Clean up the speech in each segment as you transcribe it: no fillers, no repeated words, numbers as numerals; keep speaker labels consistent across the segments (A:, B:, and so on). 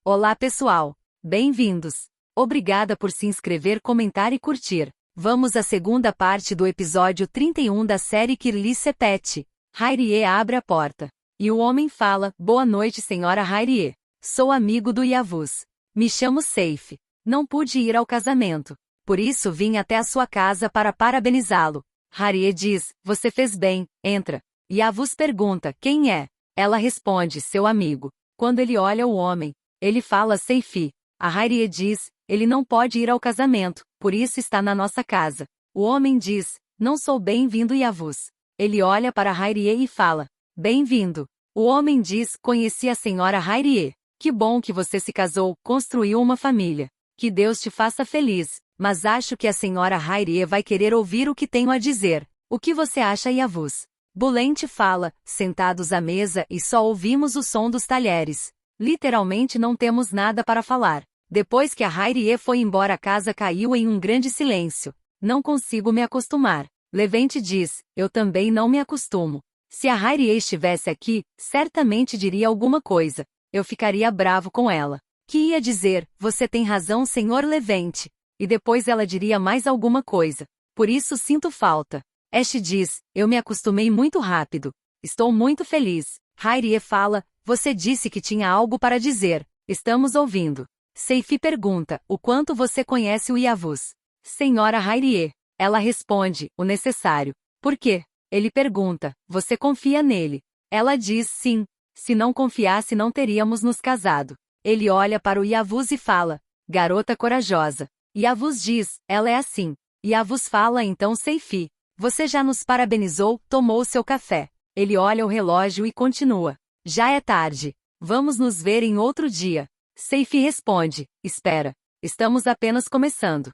A: Olá pessoal! Bem-vindos! Obrigada por se inscrever, comentar e curtir. Vamos à segunda parte do episódio 31 da série Kirli Sepet. Hayriye abre a porta. E o homem fala: Boa noite, senhora Hayriye. Sou amigo do Yavuz. Me chamo Seif. Não pude ir ao casamento. Por isso vim até a sua casa para parabenizá-lo. Hayriye diz: Você fez bem, entra. Yavuz pergunta: Quem é? Ela responde: Seu amigo. Quando ele olha o homem, ele fala: Seifi. A Hayriye diz: Ele não pode ir ao casamento, por isso está na nossa casa. O homem diz: Não sou bem-vindo, Yavuz. Ele olha para Hayriye e fala: Bem-vindo. O homem diz: Conheci a senhora Hayriye. Que bom que você se casou, construiu uma família. Que Deus te faça feliz, mas acho que a senhora Hayriye vai querer ouvir o que tenho a dizer. O que você acha, Yavuz? Bulente fala, sentados à mesa e só ouvimos o som dos talheres. Literalmente não temos nada para falar. Depois que a Hayriye foi embora, a casa caiu em um grande silêncio. Não consigo me acostumar. Levente diz: Eu também não me acostumo. Se a Hayriye estivesse aqui, certamente diria alguma coisa. Eu ficaria bravo com ela. Que ia dizer: Você tem razão, senhor Levente. E depois ela diria mais alguma coisa. Por isso sinto falta. Ash diz: Eu me acostumei muito rápido. Estou muito feliz. Hayriye fala: Você disse que tinha algo para dizer. Estamos ouvindo. Seifi pergunta: O quanto você conhece o Yavuz? Senhora Hayriye. Ela responde: O necessário. Por quê? Ele pergunta: Você confia nele? Ela diz: Sim. Se não confiasse, não teríamos nos casado. Ele olha para o Yavuz e fala: Garota corajosa. Yavuz diz: Ela é assim. Yavuz fala: Então, Seifi, você já nos parabenizou, tomou seu café. Ele olha o relógio e continua: Já é tarde. Vamos nos ver em outro dia. Seifi responde: Espera. Estamos apenas começando.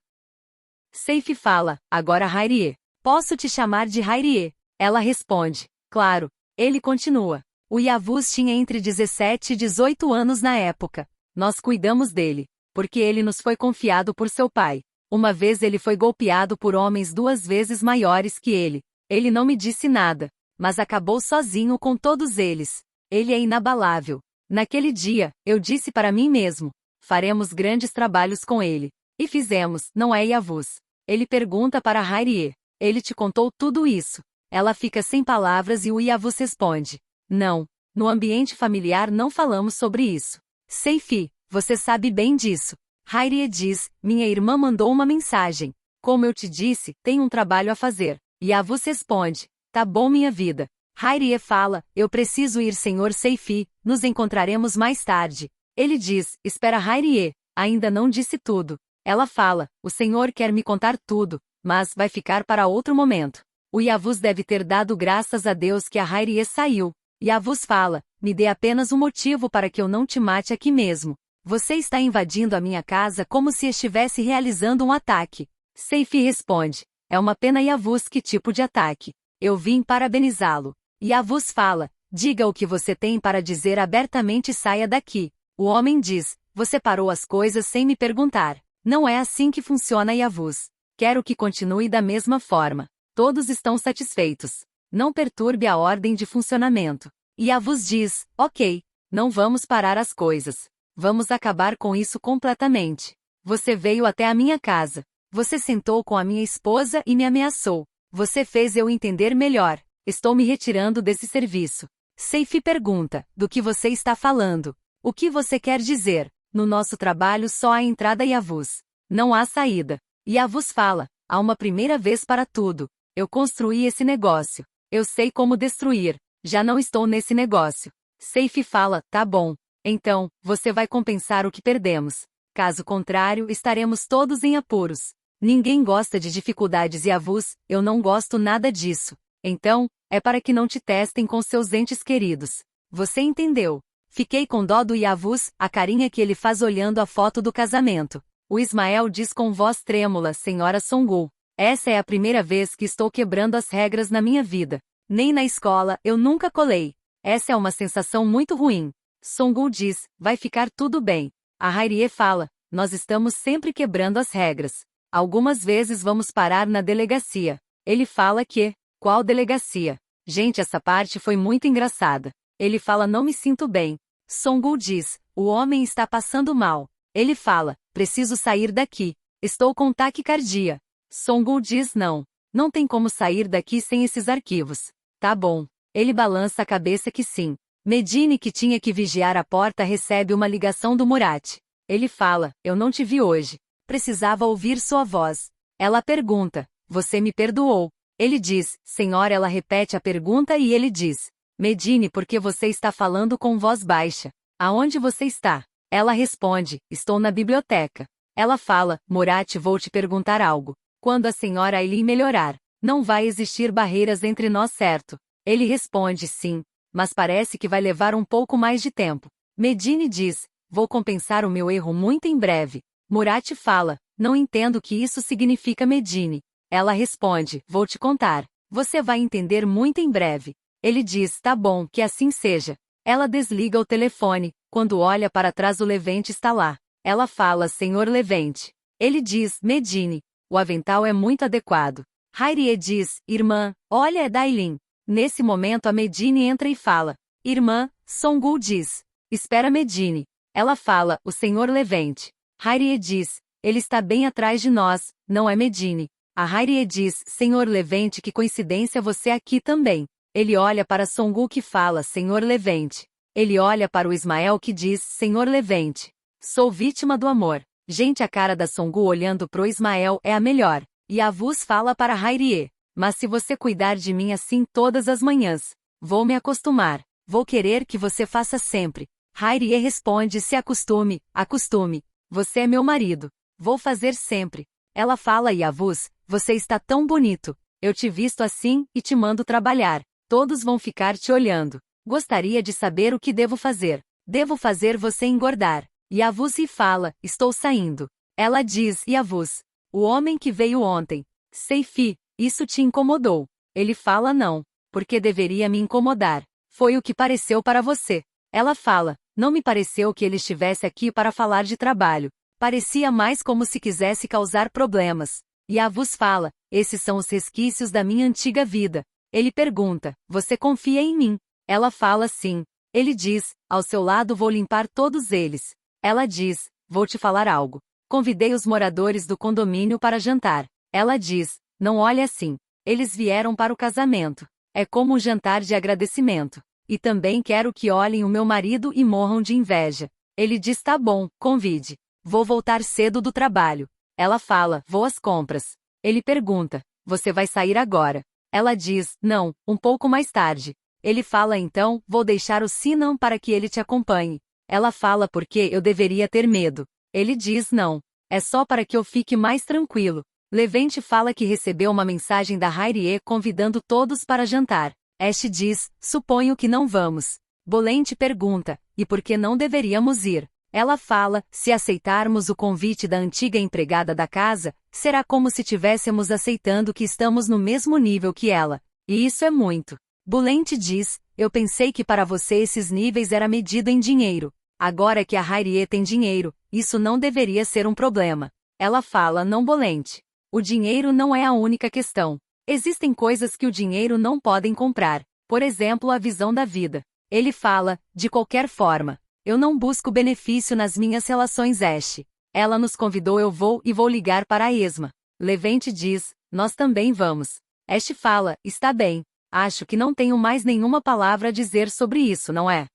A: Seifi fala: Agora Hayriye. Posso te chamar de Hayriye? Ela responde: Claro. Ele continua: O Yavuz tinha entre 17 e 18 anos na época. Nós cuidamos dele, porque ele nos foi confiado por seu pai. Uma vez ele foi golpeado por homens 2 vezes maiores que ele. Ele não me disse nada, mas acabou sozinho com todos eles. Ele é inabalável. Naquele dia, eu disse para mim mesmo: faremos grandes trabalhos com ele. E fizemos, não é, Yavuz? Ele pergunta para Hayriye: Ele te contou tudo isso? Ela fica sem palavras e o Yavuz responde: Não. No ambiente familiar não falamos sobre isso. Seifi, você sabe bem disso. Hayriye diz: Minha irmã mandou uma mensagem. Como eu te disse, tenho um trabalho a fazer. Yavuz responde: Tá bom, minha vida. Hayriye fala: Eu preciso ir, senhor Seifi, nos encontraremos mais tarde. Ele diz: Espera, Hayriye, ainda não disse tudo. Ela fala: O senhor quer me contar tudo, mas vai ficar para outro momento. O Yavuz deve ter dado graças a Deus que a Hayriye saiu. Yavuz fala: Me dê apenas um motivo para que eu não te mate aqui mesmo. Você está invadindo a minha casa como se estivesse realizando um ataque. Seifi responde: É uma pena, Yavuz, que tipo de ataque? Eu vim parabenizá-lo. Yavuz fala: Diga o que você tem para dizer abertamente e saia daqui. O homem diz: Você parou as coisas sem me perguntar. Não é assim que funciona, Yavuz. Quero que continue da mesma forma. Todos estão satisfeitos. Não perturbe a ordem de funcionamento. Yavuz diz: Ok. Não vamos parar as coisas. Vamos acabar com isso completamente. Você veio até a minha casa. Você sentou com a minha esposa e me ameaçou. Você fez eu entender melhor. Estou me retirando desse serviço. Seifi pergunta: Do que você está falando? O que você quer dizer? No nosso trabalho só há entrada, Yavuz. Não há saída. Yavuz fala: Há uma primeira vez para tudo. Eu construí esse negócio. Eu sei como destruir. Já não estou nesse negócio. Seifi fala: Tá bom. Então, você vai compensar o que perdemos. Caso contrário, estaremos todos em apuros. Ninguém gosta de dificuldades, Yavuz, eu não gosto nada disso. Então, é para que não te testem com seus entes queridos. Você entendeu? Fiquei com dó do Yavuz, a carinha que ele faz olhando a foto do casamento. O Ismael diz com voz trêmula: Senhora Songul, essa é a primeira vez que estou quebrando as regras na minha vida. Nem na escola, eu nunca colei. Essa é uma sensação muito ruim. Songul diz: Vai ficar tudo bem. A Hayriye fala: Nós estamos sempre quebrando as regras. Algumas vezes vamos parar na delegacia. Ele fala que: Qual delegacia? Gente, essa parte foi muito engraçada. Ele fala: Não me sinto bem. Songul diz: o homem está passando mal. Ele fala, preciso sair daqui. Estou com taquicardia. Song-woo diz não. Não tem como sair daqui sem esses arquivos. Tá bom. Ele balança a cabeça que sim. Medine, que tinha que vigiar a porta, recebe uma ligação do Murat. Ele fala, eu não te vi hoje. Precisava ouvir sua voz. Ela pergunta, você me perdoou? Ele diz, senhora. Ela repete a pergunta e ele diz, Medine, por que você está falando com voz baixa? Aonde você está? Ela responde, estou na biblioteca. Ela fala, Murat, vou te perguntar algo. Quando a senhora Aileen melhorar, não vai existir barreiras entre nós, certo? Ele responde, sim, mas parece que vai levar um pouco mais de tempo. Medine diz, vou compensar o meu erro muito em breve. Murat fala, não entendo o que isso significa, Medine. Ela responde, vou te contar. Você vai entender muito em breve. Ele diz, tá bom, que assim seja. Ela desliga o telefone. Quando olha para trás, o Levente está lá. Ela fala, senhor Levente. Ele diz, Medine, o avental é muito adequado. Hayrie diz, irmã, olha, é da Aileen. Nesse momento a Medine entra e fala, irmã. Song-woo diz, espera, Medine. Ela fala, o senhor Levente. Hayrie diz, ele está bem atrás de nós, não é, Medine? A Hayrie diz, senhor Levente, que coincidência você aqui também. Ele olha para Song-woo, que fala, senhor Levente. Ele olha para o Ismael, que diz, senhor Levente. Sou vítima do amor. Gente, a cara da Song-woo olhando pro Ismael é a melhor. E a Vuz fala para Hayrie, mas se você cuidar de mim assim todas as manhãs, vou me acostumar. Vou querer que você faça sempre. Hayrie responde, se acostume, acostume. Você é meu marido. Vou fazer sempre. Ela fala, e a Vuz, você está tão bonito. Eu te visto assim, e te mando trabalhar. Todos vão ficar te olhando. Gostaria de saber o que devo fazer. Devo fazer você engordar. E a Vuz fala, estou saindo. Ela diz, e a Vuz, o homem que veio ontem. Seifi, isso te incomodou? Ele fala, não. Porque deveria me incomodar. Foi o que pareceu para você. Ela fala, não me pareceu que ele estivesse aqui para falar de trabalho. Parecia mais como se quisesse causar problemas. E a Vuz fala, esses são os resquícios da minha antiga vida. Ele pergunta, você confia em mim? Ela fala, sim. Ele diz, ao seu lado vou limpar todos eles. Ela diz, vou te falar algo. Convidei os moradores do condomínio para jantar. Ela diz, não olhe assim. Eles vieram para o casamento. É como um jantar de agradecimento. E também quero que olhem o meu marido e morram de inveja. Ele diz, tá bom, convide. Vou voltar cedo do trabalho. Ela fala, vou às compras. Ele pergunta, você vai sair agora? Ela diz, não, um pouco mais tarde. Ele fala, então, vou deixar o Sinan para que ele te acompanhe. Ela fala, porque eu deveria ter medo. Ele diz, não. É só para que eu fique mais tranquilo. Levente fala que recebeu uma mensagem da Hayrie convidando todos para jantar. Ash diz, suponho que não vamos. Bolente pergunta, e por que não deveríamos ir? Ela fala, se aceitarmos o convite da antiga empregada da casa, será como se tivéssemos aceitando que estamos no mesmo nível que ela. E isso é muito. Bolente diz, eu pensei que para você esses níveis era medido em dinheiro. Agora que a Hayrie tem dinheiro, isso não deveria ser um problema. Ela fala, não, Bolente. O dinheiro não é a única questão. Existem coisas que o dinheiro não podem comprar. Por exemplo, a visão da vida. Ele fala, de qualquer forma. Eu não busco benefício nas minhas relações, Ash. Ela nos convidou, eu vou e vou ligar para a Esma. Levente diz, nós também vamos. Ash fala, está bem. Acho que não tenho mais nenhuma palavra a dizer sobre isso, não é?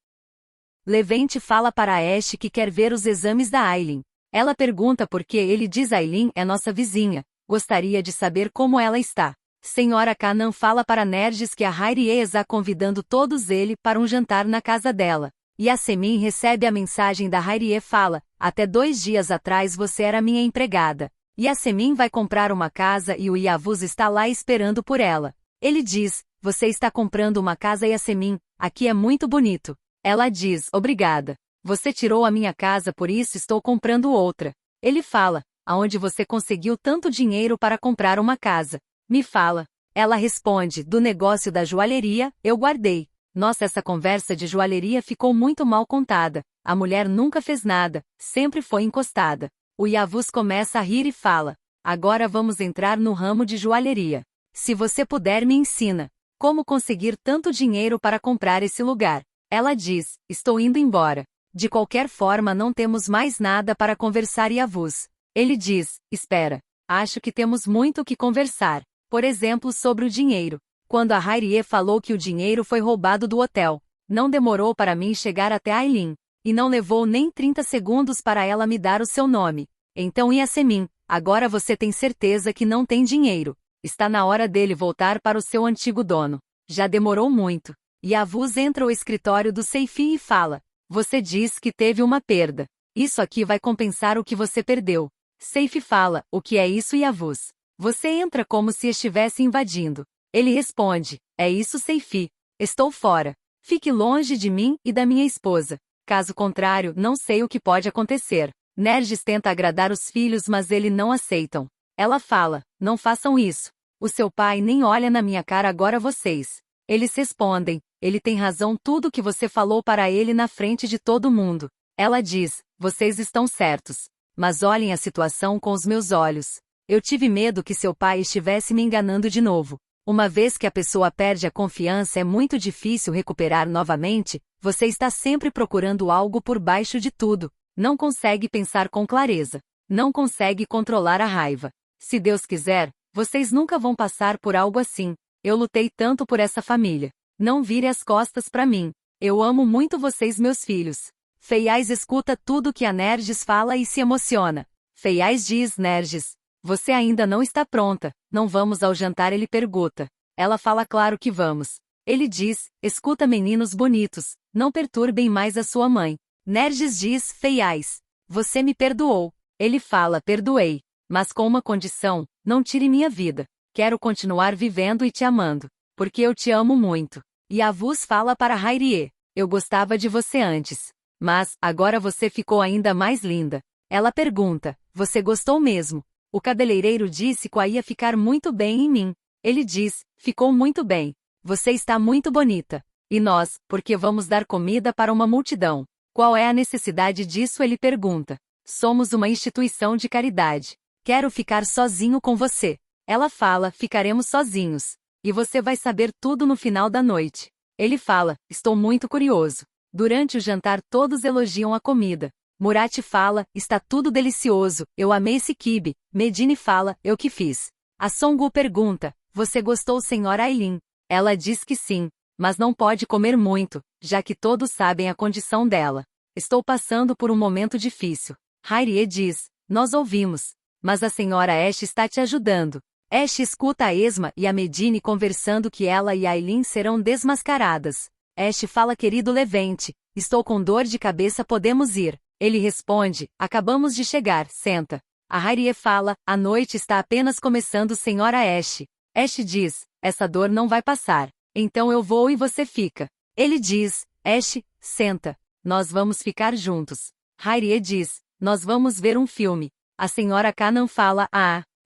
A: Levente fala para Ash que quer ver os exames da Aileen. Ela pergunta por que ele diz Aileen é nossa vizinha. Gostaria de saber como ela está. Senhora Kanan fala para Nergis que a Hayrie está convidando todos ele para um jantar na casa dela. E a Semin recebe a mensagem da Hayrie fala, até 2 dias atrás você era minha empregada. E a Semin vai comprar uma casa e o Yavuz está lá esperando por ela. Ele diz, você está comprando uma casa, Yasemin, aqui é muito bonito. Ela diz, obrigada. Você tirou a minha casa, por isso estou comprando outra. Ele fala, aonde você conseguiu tanto dinheiro para comprar uma casa? Me fala. Ela responde, do negócio da joalheria, eu guardei. Nossa, essa conversa de joalheria ficou muito mal contada. A mulher nunca fez nada, sempre foi encostada. O Yavuz começa a rir e fala, agora vamos entrar no ramo de joalheria. Se você puder me ensina. Como conseguir tanto dinheiro para comprar esse lugar? Ela diz, estou indo embora. De qualquer forma não temos mais nada para conversar e avuz. Ele diz, espera. Acho que temos muito o que conversar. Por exemplo sobre o dinheiro. Quando a Hairie falou que o dinheiro foi roubado do hotel, não demorou para mim chegar até Aileen. E não levou nem 30 segundos para ela me dar o seu nome. Então Yasemin, agora você tem certeza que não tem dinheiro. Está na hora dele voltar para o seu antigo dono. Já demorou muito. E Avuz entra ao escritório do Seifi e fala, você diz que teve uma perda. Isso aqui vai compensar o que você perdeu. Seifi fala, o que é isso Yavuz? Você entra como se estivesse invadindo. Ele responde, é isso Seifi. Estou fora. Fique longe de mim e da minha esposa. Caso contrário, não sei o que pode acontecer. Nergis tenta agradar os filhos mas eles não aceitam. Ela fala, não façam isso. O seu pai nem olha na minha cara agora vocês. Eles respondem, ele tem razão tudo que você falou para ele na frente de todo mundo. Ela diz, vocês estão certos. Mas olhem a situação com os meus olhos. Eu tive medo que seu pai estivesse me enganando de novo. Uma vez que a pessoa perde a confiança é muito difícil recuperar novamente, você está sempre procurando algo por baixo de tudo. Não consegue pensar com clareza. Não consegue controlar a raiva. Se Deus quiser, vocês nunca vão passar por algo assim. Eu lutei tanto por essa família. Não vire as costas para mim. Eu amo muito vocês meus filhos. Feiais escuta tudo que a Nergis fala e se emociona. Feiais diz, Nergis, você ainda não está pronta, não vamos ao jantar ele pergunta. Ela fala claro que vamos. Ele diz, escuta meninos bonitos, não perturbem mais a sua mãe. Nergis diz, Feiais, você me perdoou. Ele fala, perdoei. Mas com uma condição, não tire minha vida. Quero continuar vivendo e te amando. Porque eu te amo muito. E Avuz fala para Hairie, eu gostava de você antes. Mas, agora você ficou ainda mais linda. Ela pergunta, você gostou mesmo? O cabeleireiro disse que ia ficar muito bem em mim. Ele diz, ficou muito bem. Você está muito bonita. E nós, porque vamos dar comida para uma multidão. Qual é a necessidade disso? Ele pergunta. Somos uma instituição de caridade. Quero ficar sozinho com você. Ela fala, ficaremos sozinhos. E você vai saber tudo no final da noite. Ele fala, estou muito curioso. Durante o jantar todos elogiam a comida. Murat fala, está tudo delicioso, eu amei esse quibe. Medine fala, eu que fiz. A Songu pergunta, você gostou senhora Aileen? Ela diz que sim, mas não pode comer muito, já que todos sabem a condição dela. Estou passando por um momento difícil. Hairie diz, nós ouvimos. Mas a senhora Ash está te ajudando. Ash escuta a Esma e a Medine conversando que ela e Aileen serão desmascaradas. Ash fala querido Levente, estou com dor de cabeça podemos ir. Ele responde, acabamos de chegar, senta. A Hairie fala, a noite está apenas começando senhora Ash. Ash diz, essa dor não vai passar. Então eu vou e você fica. Ele diz, Ash, senta. Nós vamos ficar juntos. Hairie diz, nós vamos ver um filme. A senhora Kanan fala,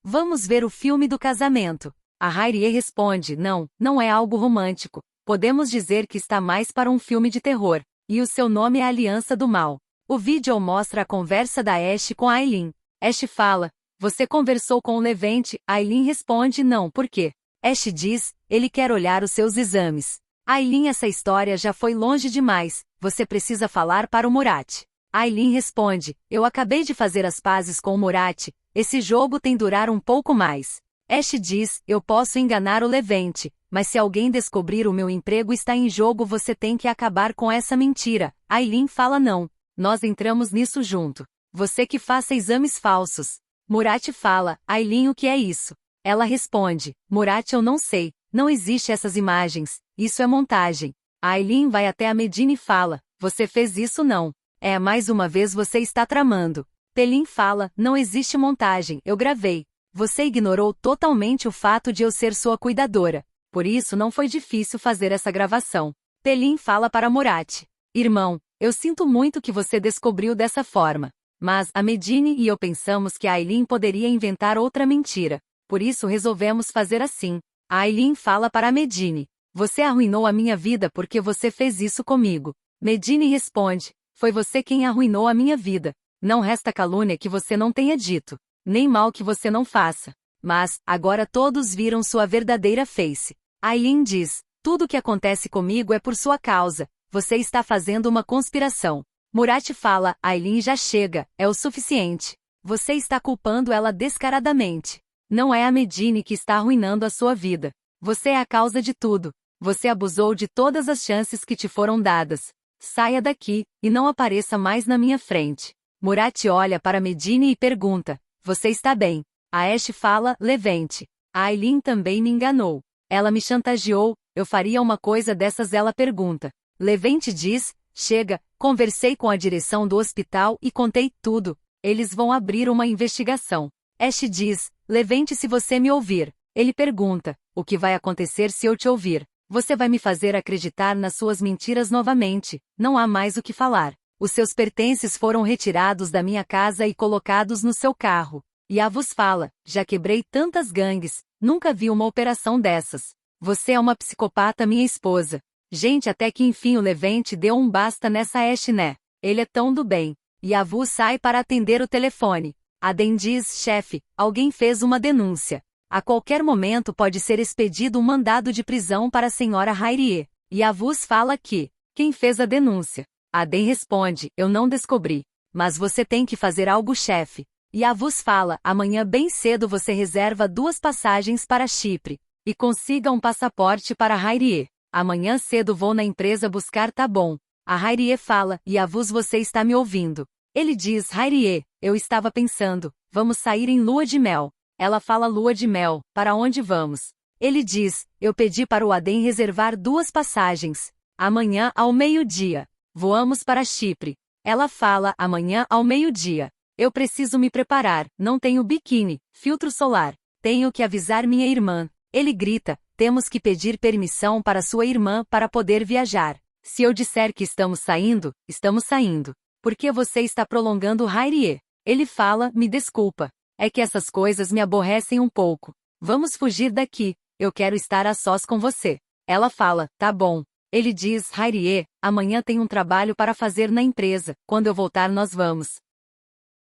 A: vamos ver o filme do casamento. A Hairie responde, não é algo romântico. Podemos dizer que está mais para um filme de terror. E o seu nome é Aliança do Mal. O vídeo mostra a conversa da Ash com Aileen. Ash fala, você conversou com o Levente? Aileen responde não, por quê? Ash diz, ele quer olhar os seus exames. Aileen essa história já foi longe demais, você precisa falar para o Murat. Aileen responde, eu acabei de fazer as pazes com o Murat, esse jogo tem durar um pouco mais. Ash diz, eu posso enganar o Levente, mas se alguém descobrir o meu emprego está em jogo você tem que acabar com essa mentira. Aileen fala não. Nós entramos nisso junto. Você que faça exames falsos. Murat fala, Aileen o que é isso? Ela responde, Murat eu não sei, não existe essas imagens, isso é montagem. A Aileen vai até a Medine e fala, você fez isso não. Mais uma vez você está tramando. Pelin fala, não existe montagem, eu gravei. Você ignorou totalmente o fato de eu ser sua cuidadora. Por isso não foi difícil fazer essa gravação. Pelin fala para Murat, irmão, eu sinto muito que você descobriu dessa forma. Mas a Medine e eu pensamos que a Aileen poderia inventar outra mentira. Por isso resolvemos fazer assim. A Aileen fala para a Medine. Você arruinou a minha vida porque você fez isso comigo. Medine responde. Foi você quem arruinou a minha vida. Não resta calúnia que você não tenha dito. Nem mal que você não faça. Mas, agora todos viram sua verdadeira face. Aileen diz. Tudo que acontece comigo é por sua causa. Você está fazendo uma conspiração. Murat fala, Aileen já chega, é o suficiente. Você está culpando ela descaradamente. Não é a Medine que está arruinando a sua vida. Você é a causa de tudo. Você abusou de todas as chances que te foram dadas. Saia daqui, e não apareça mais na minha frente. Murat olha para Medine e pergunta, você está bem? A Ash fala, Levente. A Aileen também me enganou. Ela me chantageou, eu faria uma coisa dessas, ela pergunta. Levente diz, chega, conversei com a direção do hospital e contei tudo. Eles vão abrir uma investigação. Ash diz, Levente se você me ouvir. Ele pergunta, o que vai acontecer se eu te ouvir? Você vai me fazer acreditar nas suas mentiras novamente, não há mais o que falar. Os seus pertences foram retirados da minha casa e colocados no seu carro. Yavuz fala, já quebrei tantas gangues, nunca vi uma operação dessas. Você é uma psicopata, minha esposa. Gente, até que enfim o Levente deu um basta nessa Ash, né? Ele é tão do bem. Yavuz sai para atender o telefone. Aden diz, chefe, alguém fez uma denúncia. A qualquer momento pode ser expedido um mandado de prisão para a senhora Hayriye. Yavuz fala que, quem fez a denúncia? Aden responde, eu não descobri. Mas você tem que fazer algo, chefe. Yavuz fala, amanhã bem cedo você reserva 2 passagens para Chipre. E consiga um passaporte para Hayriye. Amanhã cedo vou na empresa buscar, tá bom. A Hayriye fala, Yavuz, você está me ouvindo? Ele diz, Hayriye, eu estava pensando, vamos sair em lua de mel. Ela fala, lua de mel, para onde vamos? Ele diz, eu pedi para o Aden reservar 2 passagens. Amanhã ao meio-dia. Voamos para Chipre. Ela fala, amanhã ao meio-dia. Eu preciso me preparar, não tenho biquíni, filtro solar. Tenho que avisar minha irmã. Ele grita, temos que pedir permissão para sua irmã para poder viajar. Se eu disser que estamos saindo, estamos saindo. Por que você está prolongando Hayriye? Ele fala, me desculpa. É que essas coisas me aborrecem um pouco. Vamos fugir daqui, eu quero estar a sós com você. Ela fala, tá bom. Ele diz, Hayriye, amanhã tem um trabalho para fazer na empresa, quando eu voltar nós vamos.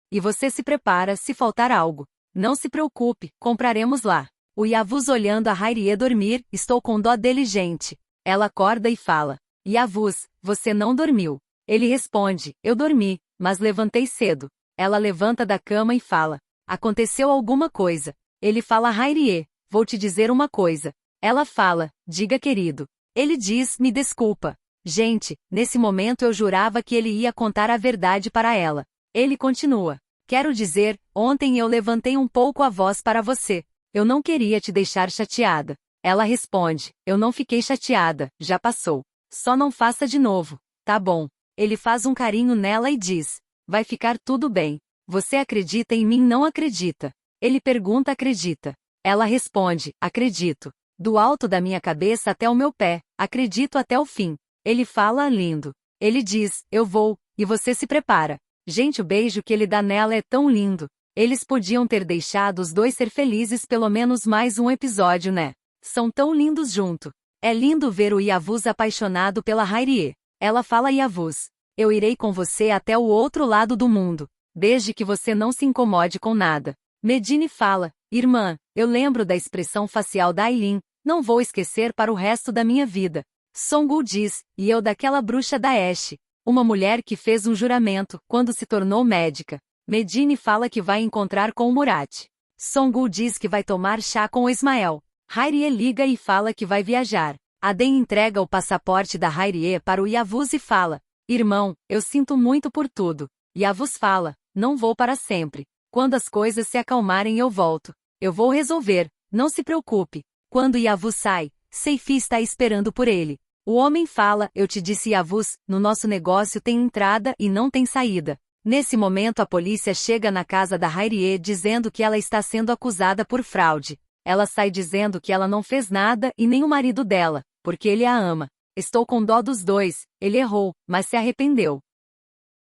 A: E você se prepara se faltar algo. Não se preocupe, compraremos lá. O Yavuz olhando a Hayriye dormir, estou com dó dele, gente. Ela acorda e fala, Yavuz, você não dormiu. Ele responde, eu dormi, mas levantei cedo. Ela levanta da cama e fala, aconteceu alguma coisa. Ele fala, Hayriye, vou te dizer uma coisa. Ela fala, diga, querido. Ele diz, me desculpa. Gente, nesse momento eu jurava que ele ia contar a verdade para ela. Ele continua. Quero dizer, ontem eu levantei um pouco a voz para você. Eu não queria te deixar chateada. Ela responde, eu não fiquei chateada, já passou. Só não faça de novo. Tá bom. Ele faz um carinho nela e diz, vai ficar tudo bem. Você acredita em mim, não acredita? Ele pergunta, acredita? Ela responde, acredito. Do alto da minha cabeça até o meu pé, acredito até o fim. Ele fala, lindo. Ele diz, eu vou, e você se prepara. Gente, o beijo que ele dá nela é tão lindo. Eles podiam ter deixado os dois ser felizes pelo menos mais um episódio, né? São tão lindos junto. É lindo ver o Yavuz apaixonado pela Hayriye. Ela fala, Yavuz, eu irei com você até o outro lado do mundo, desde que você não se incomode com nada. Medine fala, irmã, eu lembro da expressão facial da Aileen, não vou esquecer para o resto da minha vida. Songul diz, e eu daquela bruxa da Ash, uma mulher que fez um juramento quando se tornou médica. Medine fala que vai encontrar com o Murat. Songul diz que vai tomar chá com o Ismael. Hayriye liga e fala que vai viajar. Aden entrega o passaporte da Hayriye para o Yavuz e fala, irmão, eu sinto muito por tudo. Yavuz fala, não vou para sempre. Quando as coisas se acalmarem eu volto. Eu vou resolver, não se preocupe. Quando Yavuz sai, Seifi está esperando por ele. O homem fala, eu te disse, Yavuz, no nosso negócio tem entrada e não tem saída. Nesse momento a polícia chega na casa da Hayriye dizendo que ela está sendo acusada por fraude. Ela sai dizendo que ela não fez nada e nem o marido dela, porque ele a ama. Estou com dó dos dois, ele errou, mas se arrependeu.